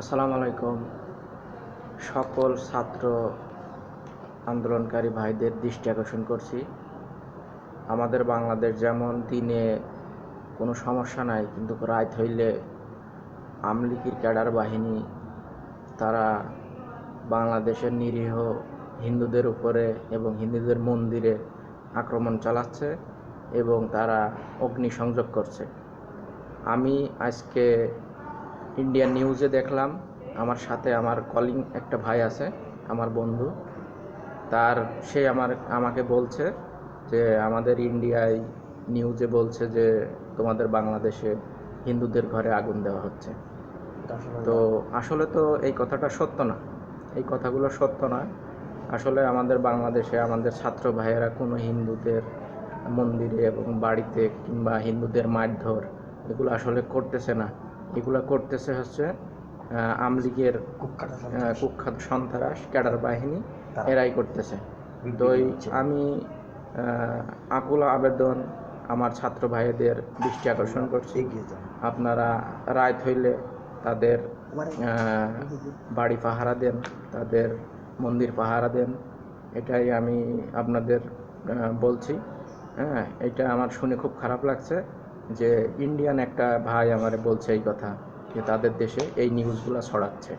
আসসালামু আলাইকুম। সকল ছাত্র আন্দোলনকারী ভাইদের দৃষ্টি আকর্ষণ করছি, আমাদের বাংলাদেশ যেমন দিনে কোনো সমস্যা নাই, কিন্তু রাত হইলে আমলিকি ক্যাডার বাহিনী তারা বাংলাদেশের নিরীহ হিন্দুদের উপরে এবং হিন্দুদের মন্দিরে আক্রমণ চালাচ্ছে এবং তারা অগ্নিসংযোগ করছে। আমি আজকে ইন্ডিয়ান নিউজে দেখলাম, আমার সাথে আমার কলিং একটা ভাই আছে, আমার বন্ধু, সে আমাকে বলছে যে আমাদের ইন্ডিয়ায় নিউজে বলছে যে তোমাদের বাংলাদেশে হিন্দুদের ঘরে আগুন দেওয়া হচ্ছে। তো আসলে তো এই কথাটা সত্য না, এই কথাগুলো সত্য নয়। আসলে আমাদের বাংলাদেশে আমাদের ছাত্র ভাইয়েরা কোনো হিন্দুদের মন্দিরে এবং বাড়িতে কিংবা হিন্দুদের মারধর এগুলো আসলে করতেছে না। এগুলো করতেছে হচ্ছে আমলিগের কুখ্যাত সন্ত্রাস ক্যাডার বাহিনী, এরাই করতেছে। তো আমি আকুল আবেদন আমার ছাত্র ভাইদের দৃষ্টি আকর্ষণ করছি, আপনারা রাত হইলে তাদের বাড়ি পাহারা দেন, তাদের মন্দির পাহারা দেন। এটাই আমি আপনাদের বলছি। এটা আমার শুনে খুব খারাপ লাগছে যে ইন্ডিয়ান একটা ভাই আমারে বলছে এই কথা, যে তাদের দেশে এই নিউজগুলো ছড়াচ্ছে।